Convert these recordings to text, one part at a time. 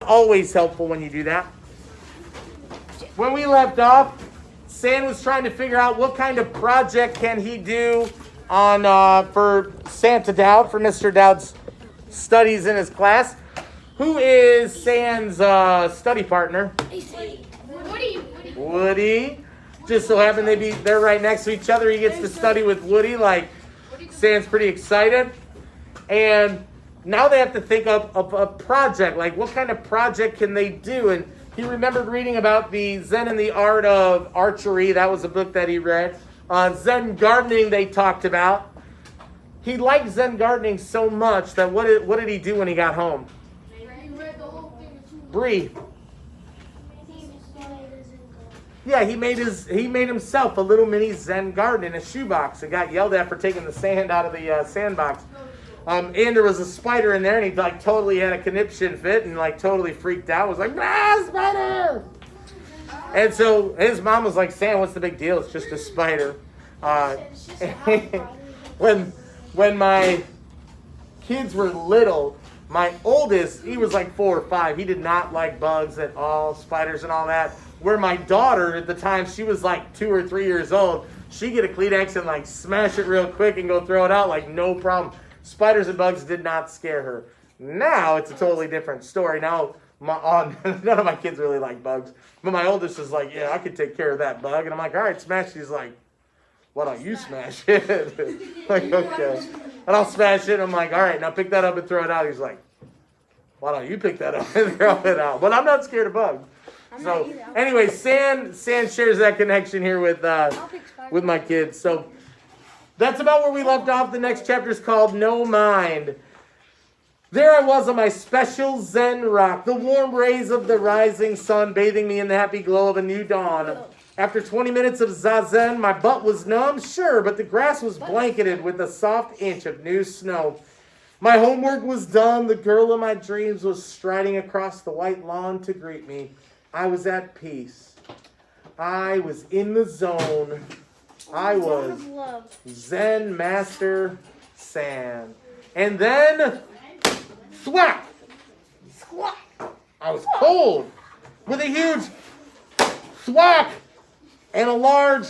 Always helpful when you do that. When we left off, San was trying to figure out what kind of project can he do on for Santa Dowd, for Mr. Dowd's studies in his class. Who is San's study partner? Woody. Just so happened they're right next to each other. He gets to study with Woody. Like, San's pretty excited. And now they have to think of a project. Like, what kind of project can they do? And he remembered reading about the Zen and the Art of Archery. That was a book that he read. Zen gardening they talked about. He liked Zen gardening so much that what did he do when he got home? Bree. Yeah, he made himself a little mini Zen garden in a shoebox and got yelled at for taking the sand out of the sandbox. And there was a spider in there, and he like totally had a conniption fit and like totally freaked out. Was like, ah, spider! And so his mom was like, Sam, what's the big deal? It's just a spider. When my kids were little, my oldest, he was like 4 or 5. He did not like bugs at all, spiders and all that. Where my daughter, at the time, she was like 2 or 3 years old. She'd get a Kleenex and like smash it real quick and go throw it out like no problem. Spiders and bugs did not scare her. Now it's a totally different story. Now none of my kids really like bugs. But my oldest is like, yeah, I could take care of that bug. And I'm like, all right, smash. She's like, why don't you smash it? Like, okay. And I'll smash it. I'm like, all right, now pick that up and throw it out. He's like, why don't you pick that up and throw it out? But I'm not scared of bugs. So anyway, San shares that connection here with my kids. So that's about where we left off. The next chapter is called No Mind. There I was on my special Zen rock, the warm rays of the rising sun bathing me in the happy glow of a new dawn. After 20 minutes of zazen, my butt was numb, sure, but the grass was blanketed with a soft inch of new snow. My homework was done. The girl of my dreams was striding across the white lawn to greet me. I was at peace. I was in the zone. I was Zen Master San. And then, thwack! I was cold with a huge thwack and a large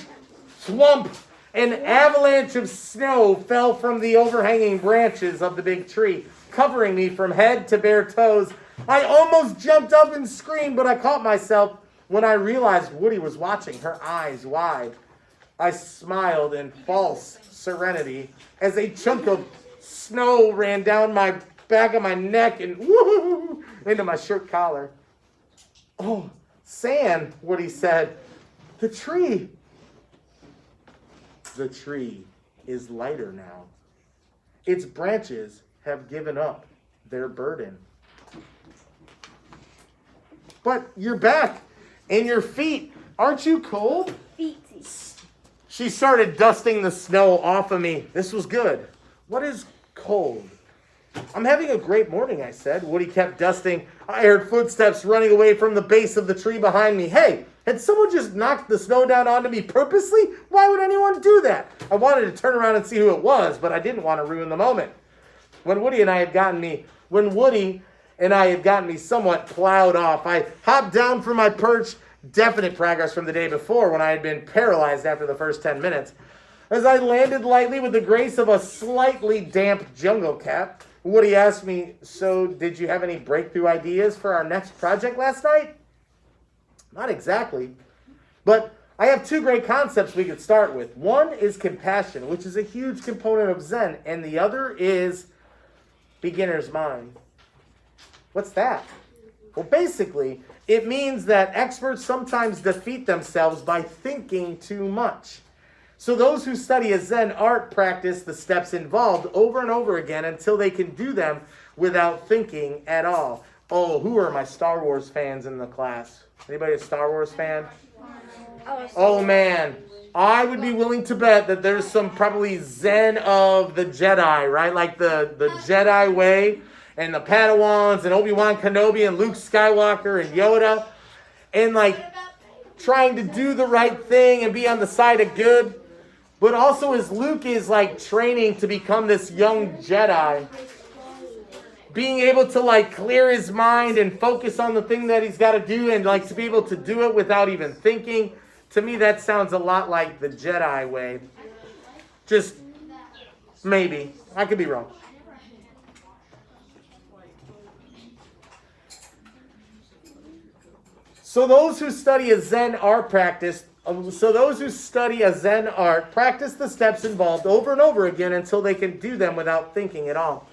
thwump. An avalanche of snow fell from the overhanging branches of the big tree, covering me from head to bare toes. I almost jumped up and screamed, but I caught myself when I realized Woody was watching, her eyes wide. I smiled in false serenity as a chunk of snow ran down my back of my neck and woo into my shirt collar. Oh, San, Woody said, the tree is lighter now. Its branches have given up their burden. But your back and your feet, aren't you cold? She started dusting the snow off of me. This was good. What is cold? I'm having a great morning, I said. Woody kept dusting. I heard footsteps running away from the base of the tree behind me. Hey, had someone just knocked the snow down onto me purposely? Why would anyone do that? I wanted to turn around and see who it was, but I didn't want to ruin the moment. When Woody and I had gotten me somewhat plowed off, I hopped down from my perch. Definite progress from the day before when I had been paralyzed after the first 10 minutes. As I landed lightly with the grace of a slightly damp jungle cat, Woody asked me, so did you have any breakthrough ideas for our next project last night? Not exactly. But I have 2 great concepts we could start with. One is compassion, which is a huge component of Zen, and the other is beginner's mind. What's that? Well, basically, it means that experts sometimes defeat themselves by thinking too much. So those who study a Zen art practice the steps involved over and over again until they can do them without thinking at all. Oh, who are my Star Wars fans in the class? Anybody a Star Wars fan? Oh, man. I would be willing to bet that there's some probably Zen of the Jedi, right? Like the Jedi way. And the Padawans and Obi-Wan Kenobi and Luke Skywalker and Yoda. And like trying to do the right thing and be on the side of good. But also as Luke is like training to become this young Jedi, being able to like clear his mind and focus on the thing that he's got to do and like to be able to do it without even thinking. To me, that sounds a lot like the Jedi way. Just maybe. I could be wrong. So those who study a Zen art practice the steps involved over and over again until they can do them without thinking at all.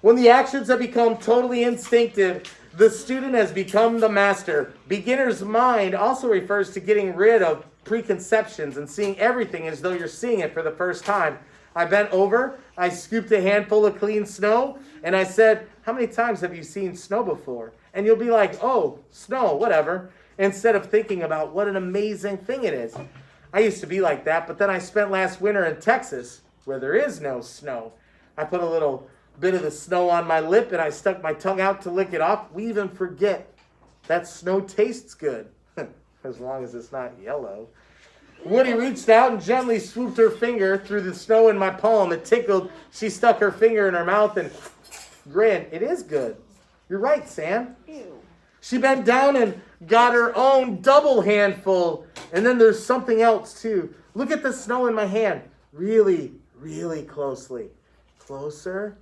When the actions have become totally instinctive, the student has become the master. Beginner's mind also refers to getting rid of preconceptions and seeing everything as though you're seeing it for the first time. I bent over, I scooped a handful of clean snow, and I said, "How many times have you seen snow before?" And you'll be like, "Oh, snow, whatever," instead of thinking about what an amazing thing it is. I used to be like that, but then I spent last winter in Texas, where there is no snow. I put a little bit of the snow on my lip, and I stuck my tongue out to lick it off. We even forget that snow tastes good, as long as it's not yellow. Woody reached out and gently swooped her finger through the snow in my palm. It tickled. She stuck her finger in her mouth and grinned. "It is good. You're right, Sam." Ew. She bent down and got her own double handful. And then there's something else too. Look at the snow in my hand. Really, really closely. Closer.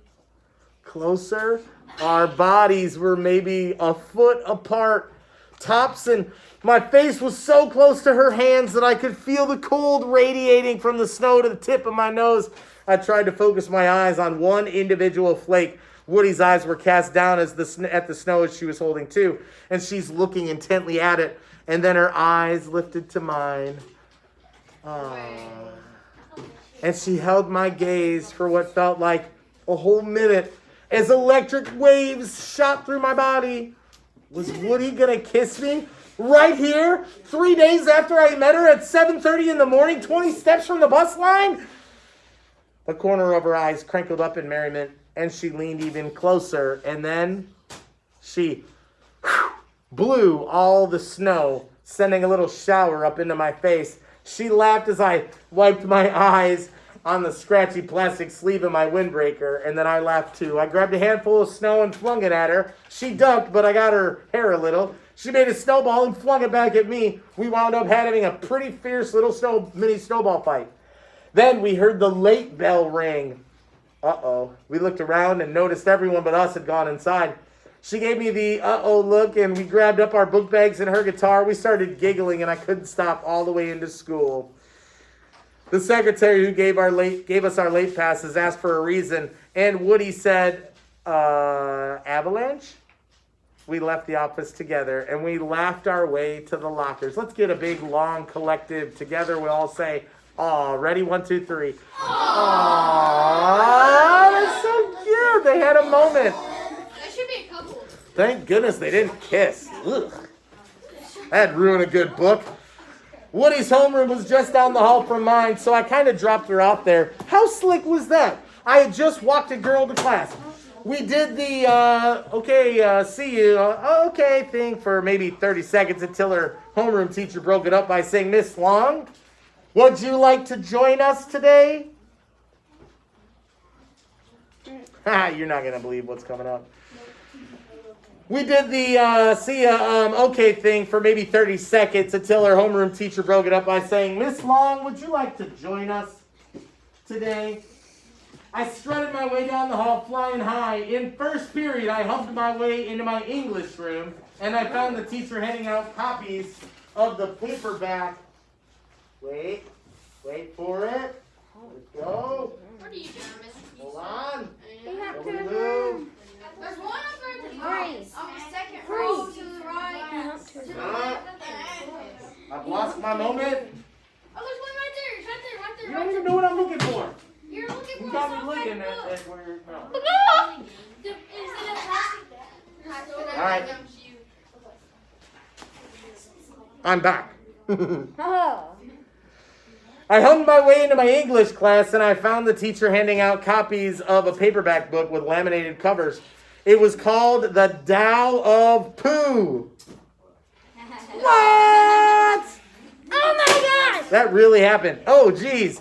Closer. Our bodies were maybe a foot apart. Tops, and my face was so close to her hands that I could feel the cold radiating from the snow to the tip of my nose. I tried to focus my eyes on one individual flake. Woody's eyes were cast down at the snow as she was holding too, and she's looking intently at it, and then her eyes lifted to mine. Aww. And she held my gaze for what felt like a whole minute as electric waves shot through my body. Was Woody gonna kiss me? Right here? 3 days after I met her at 7:30 in the morning, 20 steps from the bus line? The corner of her eyes crinkled up in merriment, and she leaned even closer, and then she blew all the snow, sending a little shower up into my face. She laughed as I wiped my eyes on the scratchy plastic sleeve of my windbreaker, and then I laughed too. I grabbed a handful of snow and flung it at her. She ducked, but I got her hair a little. She made a snowball and flung it back at me. We wound up having a pretty fierce little mini snowball fight. Then we heard the late bell ring. Uh-oh. We looked around and noticed everyone but us had gone inside. She gave me the uh-oh look, and we grabbed up our book bags and her guitar. We started giggling, and I couldn't stop all the way into school. The secretary who gave us our late passes asked for a reason, and Woody said, avalanche? We left the office together, and we laughed our way to the lockers. Let's get a big, long collective together. We'll all say, "Aw." Ready? 1, 2, 3. Aww, that's so cute. They had a moment. That should be a couple. Thank goodness they didn't kiss. Ugh. That'd ruin a good book. Woody's homeroom was just down the hall from mine, so I kind of dropped her off there. How slick was that? I had just walked a girl to class. We did the, see you, okay thing for maybe 30 seconds until her homeroom teacher broke it up by saying, "Miss Long, would you like to join us today?" You're not going to believe what's coming up. We did the okay thing for maybe 30 seconds until our homeroom teacher broke it up by saying, "Miss Long, would you like to join us today?" I strutted my way down the hall flying high. In first period, I humped my way into my English room, and I found the teacher handing out copies of the paperback. Wait for it. Let's go. What are you doing, Mr. Hold on. You have Here we to move. There's one over at the Freeze. on the second Freeze. row to the right. To the left. I've lost my moment. Oh, there's one right there. It's right there. You don't even know what I'm looking for. You're looking You for got me something. looking at where. No. Is it a plastic bag? All right. I'm back. Oh. I hummed my way into my English class, and I found the teacher handing out copies of a paperback book with laminated covers. It was called The Tao of Pooh. What? Oh my gosh! That really happened. Oh, geez.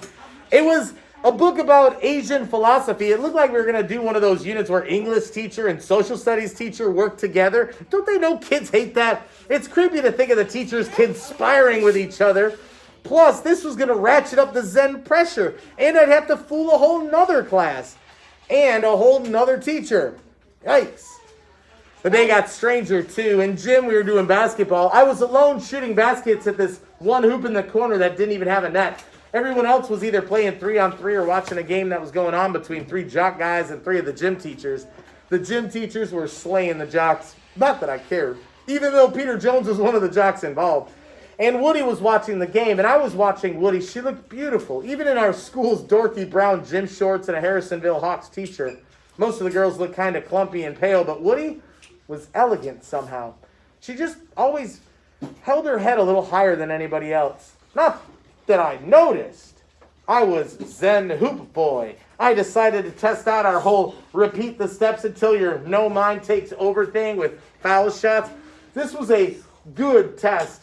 It was A book about Asian philosophy. It looked like we were going to do one of those units where English teacher and social studies teacher work together. Don't they know kids hate that? It's creepy to think of the teachers conspiring with each other. Plus, this was going to ratchet up the Zen pressure. And I'd have to fool a whole nother class. And a whole nother teacher. Yikes. The day got stranger, too. In gym, we were doing basketball. I was alone shooting baskets at this one hoop in the corner that didn't even have a net. Everyone else was either playing 3-on-3 or watching a game that was going on between 3 jock guys and 3 of the gym teachers. The gym teachers were slaying the jocks. Not that I cared, even though Peter Jones was one of the jocks involved. And Woody was watching the game, and I was watching Woody. She looked beautiful, even in our school's dorky brown gym shorts and a Harrisonville Hawks t-shirt. Most of the girls looked kind of clumpy and pale, but Woody was elegant somehow. She just always held her head a little higher than anybody else. Not that I noticed. I was Zen Hoop Boy. I decided to test out our whole repeat the steps until your no mind takes over thing with foul shots. This was a good test.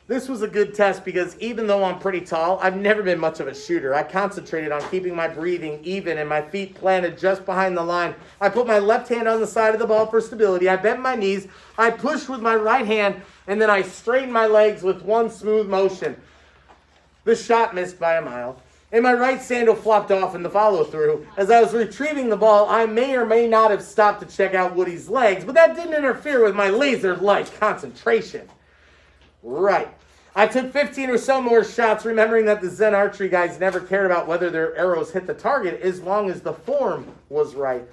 This was a good test because even though I'm pretty tall, I've never been much of a shooter. I concentrated on keeping my breathing even and my feet planted just behind the line. I put my left hand on the side of the ball for stability. I bent my knees. I pushed with my right hand, and then I straightened my legs with one smooth motion. The shot missed by a mile, and my right sandal flopped off in the follow-through. As I was retrieving the ball, I may or may not have stopped to check out Woody's legs, but that didn't interfere with my laser-like concentration. Right. I took 15 or so more shots, remembering that the Zen archery guys never cared about whether their arrows hit the target as long as the form was right.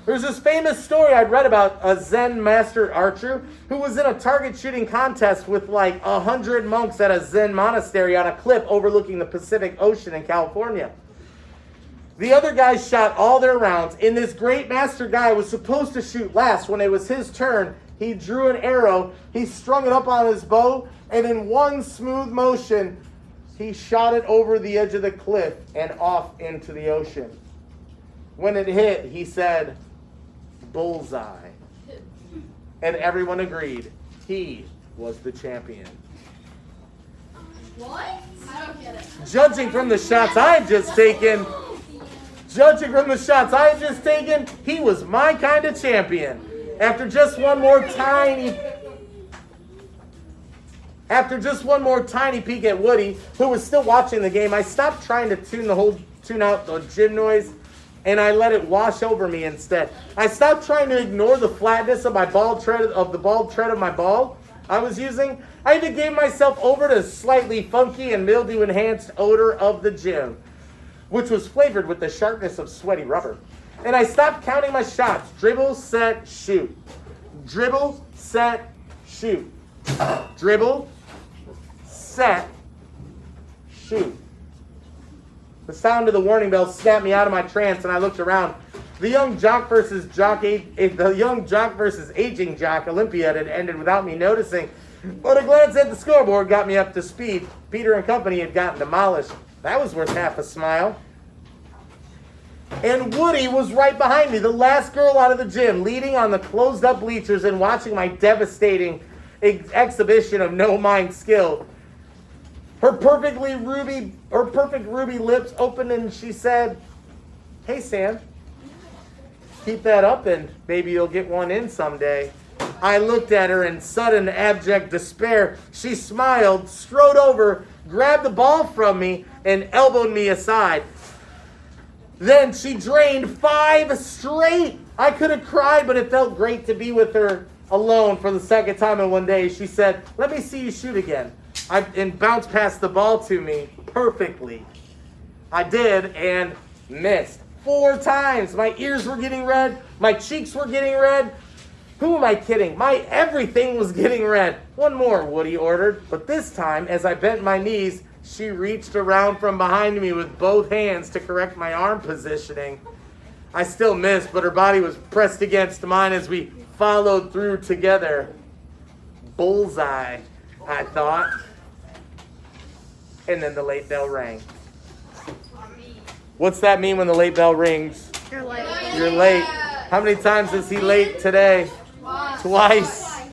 There's this famous story I'd read about a Zen master archer who was in a target shooting contest with like 100 monks at a Zen monastery on a cliff overlooking the Pacific Ocean in California. The other guys shot all their rounds, and this great master guy was supposed to shoot last. When it was his turn, he drew an arrow, he strung it up on his bow, and in one smooth motion, he shot it over the edge of the cliff and off into the ocean. When it hit, he said, "Bullseye." And everyone agreed he was the champion. What? I don't get it. Judging from the shots I've just taken, he was my kind of champion. After just one more tiny peek at Woody, who was still watching the game, I stopped trying to tune out the gym noise, and I let it wash over me instead. I stopped trying to ignore the flatness of the bald tread of my ball I was using. I had gave myself over to slightly funky and mildew-enhanced odor of the gym, which was flavored with the sharpness of sweaty rubber. And I stopped counting my shots. Dribble, set, shoot. Dribble, set, shoot. Dribble, set, shoot. The sound of the warning bell snapped me out of my trance, and I looked around. The young jock versus aging jock Olympiad had ended without me noticing, but a glance at the scoreboard got me up to speed. Peter and company had gotten demolished. That was worth half a smile. And Woody was right behind me, the last girl out of the gym, leading on the closed-up bleachers and watching my devastating exhibition of no-mind skill. Her perfect ruby lips opened, and she said, "Hey, Sam, keep that up, and maybe you'll get one in someday." I looked at her in sudden abject despair. She smiled, strode over, grabbed the ball from me, and elbowed me aside. Then she drained 5 straight. I could have cried, but it felt great to be with her alone for the second time in one day. She said, "Let me see you shoot again." And bounced past the ball to me perfectly. I did and missed 4 times. My ears were getting red. My cheeks were getting red. Who am I kidding? My everything was getting red. "One more," Woody ordered. But this time, as I bent my knees, she reached around from behind me with both hands to correct my arm positioning. I still missed, but her body was pressed against mine as we followed through together. Bullseye, I thought. And then the late bell rang. What's that mean when the late bell rings? You're late. You're late. How many times is he late today? Twice.